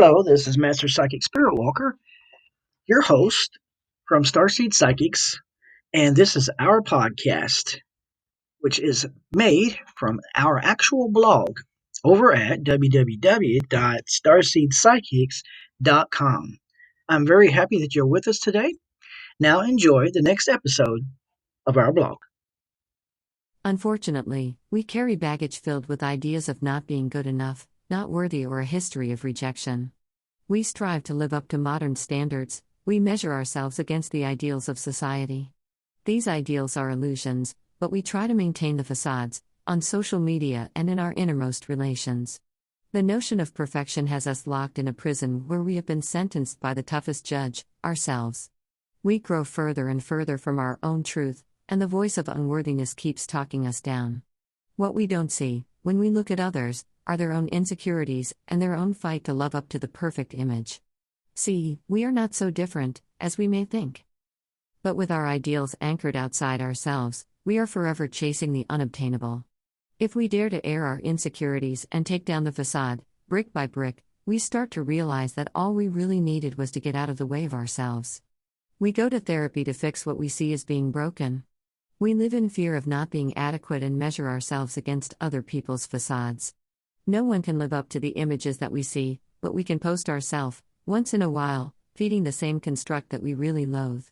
Hello, this is Master Psychic Spirit Walker, your host from Starseed Psychics, and this is our podcast, which is made from our actual blog over at www.starseedpsychics.com. I'm very happy that you're with us today. Now enjoy the next episode of our blog. Unfortunately, we carry baggage filled with ideas of not being good enough, not worthy, or a history of rejection. We strive to live up to modern standards, we measure ourselves against the ideals of society. These ideals are illusions, but we try to maintain the facades, on social media and in our innermost relations. The notion of perfection has us locked in a prison where we have been sentenced by the toughest judge, ourselves. We grow further and further from our own truth, and the voice of unworthiness keeps talking us down. What we don't see, when we look at others, are their own insecurities and their own fight to love up to the perfect image. See, we are not so different, as we may think. But with our ideals anchored outside ourselves, we are forever chasing the unobtainable. If we dare to air our insecurities and take down the facade, brick by brick, we start to realize that all we really needed was to get out of the way of ourselves. We go to therapy to fix what we see as being broken. We live in fear of not being adequate and measure ourselves against other people's facades. No one can live up to the images that we see, but we can post ourselves, once in a while, feeding the same construct that we really loathe.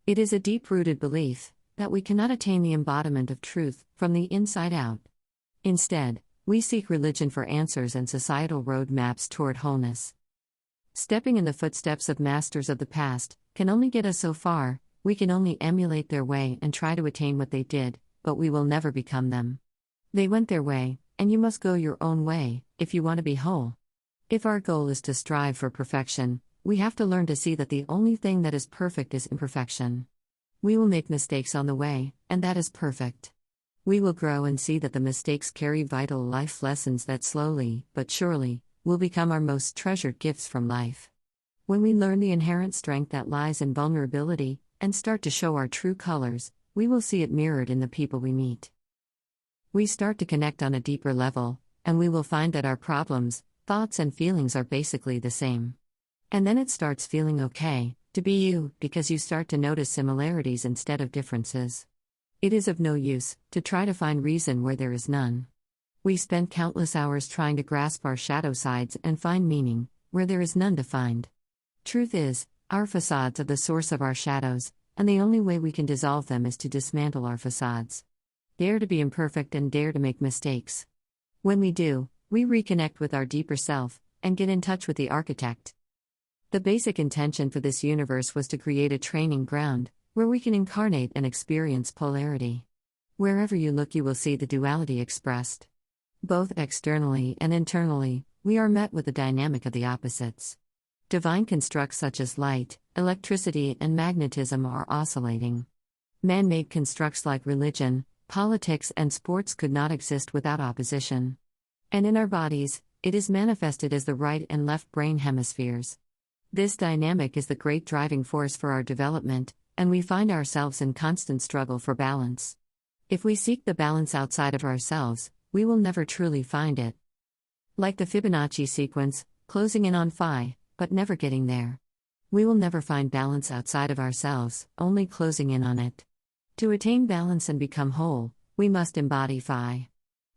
It is a deep-rooted belief that we cannot attain the embodiment of truth from the inside out. Instead, we seek religion for answers and societal road maps toward wholeness. Stepping in the footsteps of masters of the past can only get us so far. We can only emulate their way and try to attain what they did, but we will never become them. They went their way, and you must go your own way, if you want to be whole. If our goal is to strive for perfection, we have to learn to see that the only thing that is perfect is imperfection. We will make mistakes on the way, and that is perfect. We will grow and see that the mistakes carry vital life lessons that slowly, but surely, will become our most treasured gifts from life. When we learn the inherent strength that lies in vulnerability, and start to show our true colors, we will see it mirrored in the people we meet. We start to connect on a deeper level, and we will find that our problems, thoughts, and feelings are basically the same. And then it starts feeling okay to be you, because you start to notice similarities instead of differences. It is of no use to try to find reason where there is none. We spend countless hours trying to grasp our shadow sides and find meaning where there is none to find. Truth is, our facades are the source of our shadows, and the only way we can dissolve them is to dismantle our facades. Dare to be imperfect and dare to make mistakes. When we do, we reconnect with our deeper self, and get in touch with the architect. The basic intention for this universe was to create a training ground, where we can incarnate and experience polarity. Wherever you look, you will see the duality expressed. Both externally and internally, we are met with the dynamic of the opposites. Divine constructs such as light, electricity, and magnetism are oscillating. Man-made constructs like religion, politics, and sports could not exist without opposition. And in our bodies, it is manifested as the right and left brain hemispheres. This dynamic is the great driving force for our development, and we find ourselves in constant struggle for balance. If we seek the balance outside of ourselves, we will never truly find it. Like the Fibonacci sequence, closing in on phi, but never getting there. We will never find balance outside of ourselves, only closing in on it. To attain balance and become whole, we must embody phi.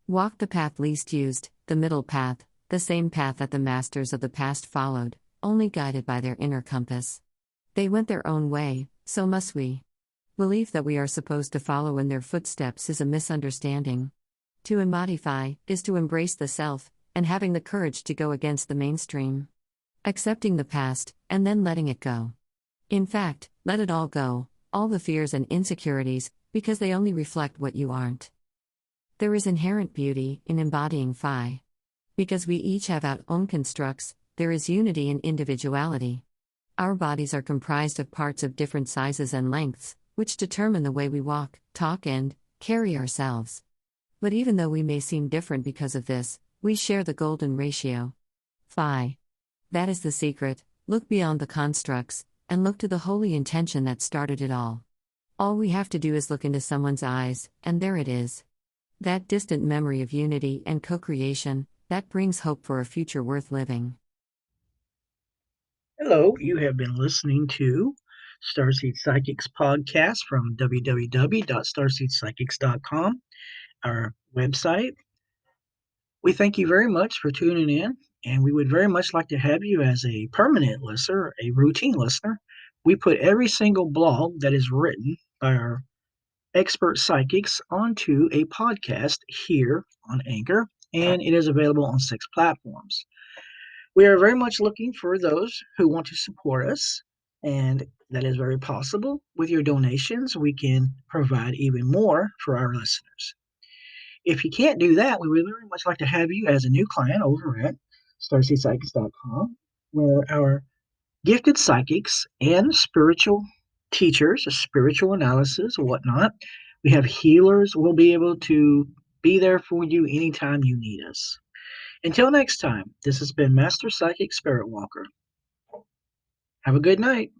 Walk the path least used, the middle path, the same path that the masters of the past followed, only guided by their inner compass. They went their own way, so must we. Belief that we are supposed to follow in their footsteps is a misunderstanding. To embody phi is to embrace the self, and having the courage to go against the mainstream. Accepting the past, and then letting it go. In fact, let it all go, all the fears and insecurities, because they only reflect what you aren't. There is inherent beauty in embodying phi. Because we each have our own constructs, there is unity in individuality. Our bodies are comprised of parts of different sizes and lengths, which determine the way we walk, talk, and carry ourselves. But even though we may seem different because of this, we share the golden ratio. Phi. That is the secret. Look beyond the constructs, and look to the holy intention that started it all. All we have to do is look into someone's eyes, and there it is. That distant memory of unity and co-creation, that brings hope for a future worth living. Hello, you have been listening to Starseed Psychics podcast from www.starseedpsychics.com, our website. We thank you very much for tuning in, and we would very much like to have you as a permanent listener, a routine listener. We put every single blog that is written by our expert psychics onto a podcast here on Anchor, and it is available on 6 platforms. We are very much looking for those who want to support us, and that is very possible. With your donations, we can provide even more for our listeners. If you can't do that, we would very much like to have you as a new client over at starseedpsychics.com, where our gifted psychics and spiritual teachers, spiritual analysis, whatnot, we have healers. We'll be able to be there for you anytime you need us. Until next time, this has been Master Psychic Spirit Walker. Have a good night.